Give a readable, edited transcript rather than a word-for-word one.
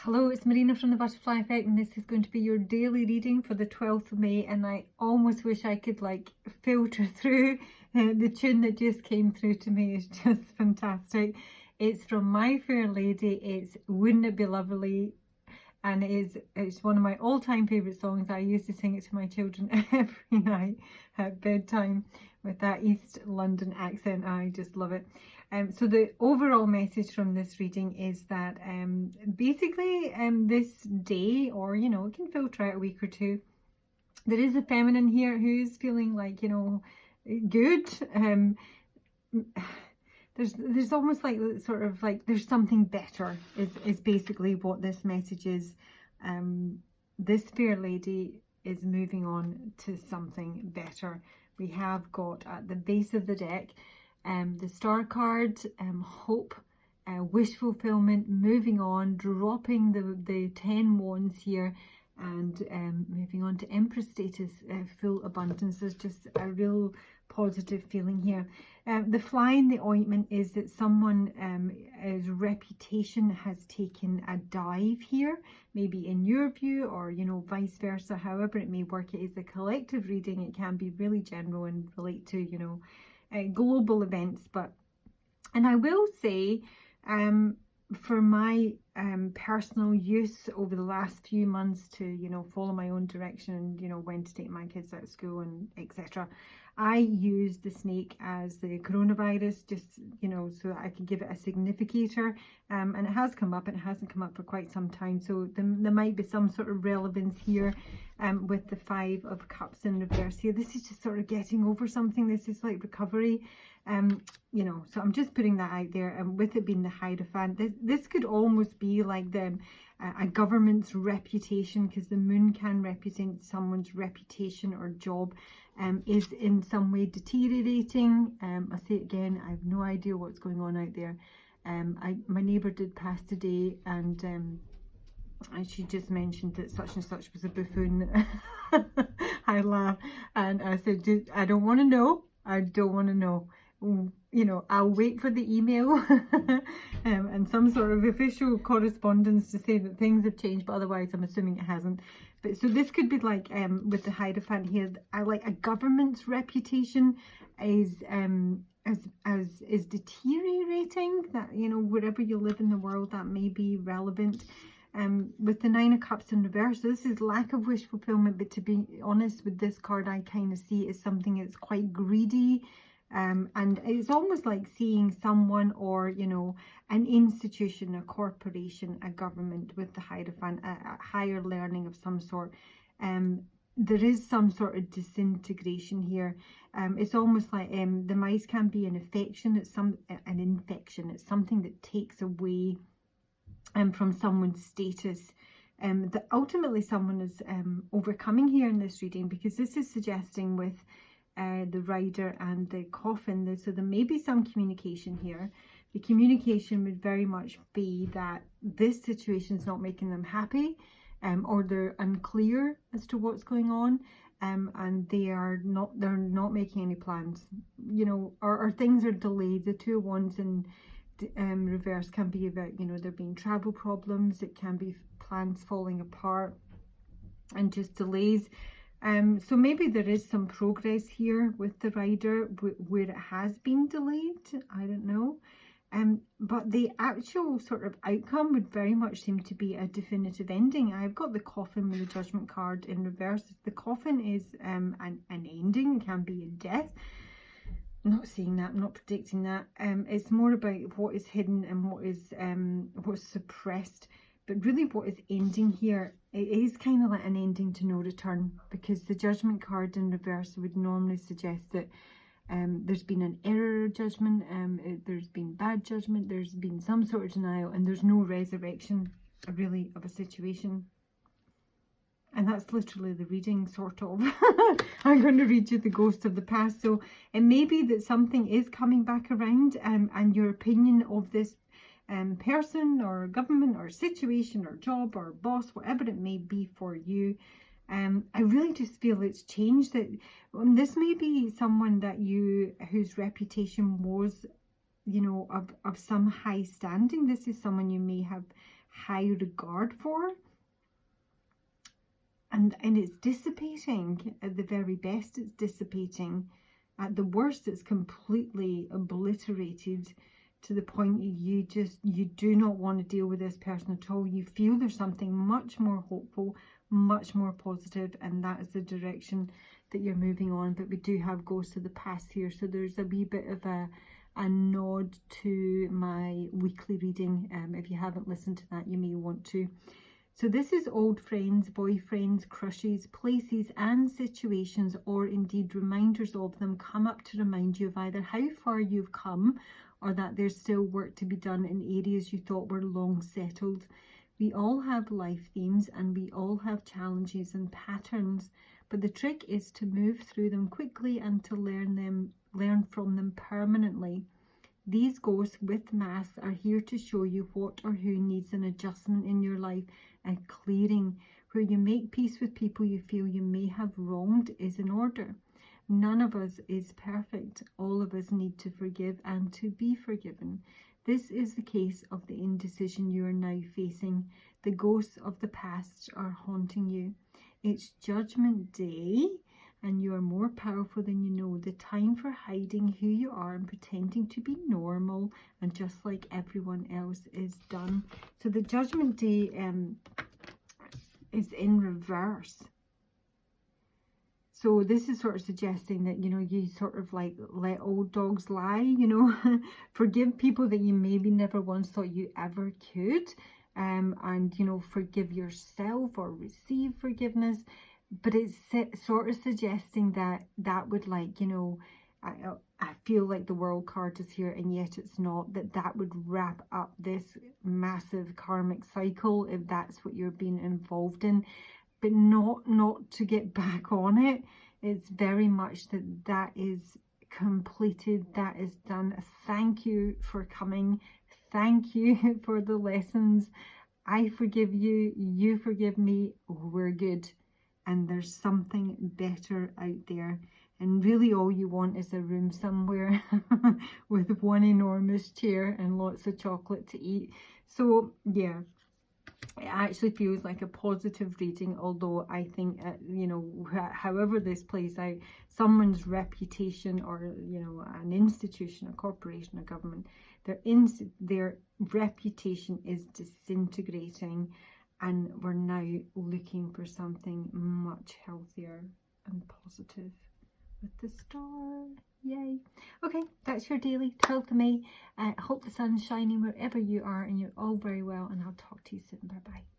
Hello, it's Marina from the Butterfly Effect, and this is going to be your daily reading for the 12th of May. And I almost wish I could filter through the tune that just came through to me. It's just fantastic. It's from My Fair Lady. It's Wouldn't It Be Lovely? And it's one of my all-time favourite songs. I used to sing it to my children every night at bedtime with that East London accent. I just love it. So the overall message from this reading is that basically this day, or it can filter out a week or two, there is a feminine here who is feeling good. There's almost there's something better is basically what this message is. This fair lady is moving on to something better. We have got at the base of the deck the star card, hope, wish fulfillment, moving on, dropping the 10 wands here, and moving on to Empress status, full abundance. There's just a real positive feeling here. The fly in the ointment is that someone's reputation has taken a dive here, maybe in your view, or vice versa. However it may work, it is a collective reading. It can be really general and relate to global events. And I will say, for my personal use over the last few months to follow my own direction and when to take my kids out of school and etc., I used the snake as the coronavirus, just so that I could give it a significator, and it has come up. It hasn't come up for quite some time, so there might be some sort of relevance here with the 5 of Cups in reverse here. This is just sort of getting over something. This is like recovery, so I'm just putting that out there. And with it being the Hierophant, this could almost be like a government's reputation, because the moon can represent someone's reputation or job is in some way deteriorating. I'll say it again, I have no idea what's going on out there. My neighbour did pass today, and she just mentioned that such and such was a buffoon. I laughed and I said, I don't want to know. I don't want to know. I'll wait for the email and some sort of official correspondence to say that things have changed, but otherwise I'm assuming it hasn't. But so this could be like with the Hierophant here, a government's reputation is deteriorating. That wherever you live in the world, that may be relevant. With the 9 of Cups in reverse, this is lack of wish fulfillment, but to be honest with this card, I kind of see it as something that's quite greedy. And it's almost like seeing someone or an institution, a corporation, a government with the Hierophant, a higher learning of some sort. There is some sort of disintegration here. It's almost like the mice can be an infection. It's an infection. It's something that takes away from someone's status. That ultimately someone is overcoming here in this reading, because this is suggesting with the Rider and the Coffin, so there may be some communication here. The communication would very much be that this situation is not making them happy, or they're unclear as to what's going on, and they're not making any plans, or things are delayed. The 2 of Wands in reverse can be about there being travel problems. It can be plans falling apart and just delays. So maybe there is some progress here with the Rider where it has been delayed. I don't know. But the actual sort of outcome would very much seem to be a definitive ending. I've got the Coffin with the Judgment card in reverse. The Coffin is an ending. It can be a death. I'm not saying that. I'm not predicting that. It's more about what is hidden and what is what's suppressed. But really what is ending here, it is kind of like an ending to no return, because the Judgment card in reverse would normally suggest that there's been an error of judgment, there's been bad judgment, there's been some sort of denial, and there's no resurrection really of a situation. And that's literally the reading, sort of. I'm going to read you the ghost of the past. So it may be that something is coming back around, and your opinion of this person or government or situation or job or boss, whatever it may be for you, I really just feel it's changed. That this may be someone that whose reputation was of some high standing. This is someone you may have high regard for. And it's dissipating. At the very best, it's dissipating. At the worst, it's completely obliterated to the point you do not want to deal with this person at all. You feel there's something much more hopeful, much more positive, and that is the direction that you're moving on. But we do have ghosts of the past here, so there's a wee bit of a nod to my weekly reading. If you haven't listened to that, you may want to. So this is old friends, boyfriends, crushes, places and situations, or indeed reminders of them, come up to remind you of either how far you've come or that there's still work to be done in areas you thought were long settled. We all have life themes and we all have challenges and patterns, but the trick is to move through them quickly and to learn from them permanently. These ghosts with masks are here to show you what or who needs an adjustment in your life, and clearing. Where you make peace with people you feel you may have wronged is in order. None of us is perfect. All of us need to forgive and to be forgiven. This is the case of the indecision you are now facing. The ghosts of the past are haunting you. It's Judgment Day, and you are more powerful than you know. The time for hiding who you are and pretending to be normal and just like everyone else is done. So the Judgment Day is in reverse. So this is sort of suggesting that, you know, you sort of like let old dogs lie, you know, forgive people that you maybe never once thought you ever could, and, you know, forgive yourself or receive forgiveness. But it's sort of suggesting that would, like, you know, I feel like the World card is here, and yet it's not, that would wrap up this massive karmic cycle if that's what you're being involved in. But not to get back on it. It's very much that is completed, that is done. Thank you for coming. Thank you for the lessons. I forgive you, you forgive me, we're good. And there's something better out there. And really all you want is a room somewhere with one enormous chair and lots of chocolate to eat. So yeah, it actually feels like a positive reading, although I think, you know, however this plays out, someone's reputation, or, you know, an institution, a corporation, a government, their reputation is disintegrating, and we're now looking for something much healthier and positive with the star. Yay. Okay, that's your daily 12th of May. Hope the sun's shining wherever you are, and you're all very well, and I'll talk to you soon. Bye bye.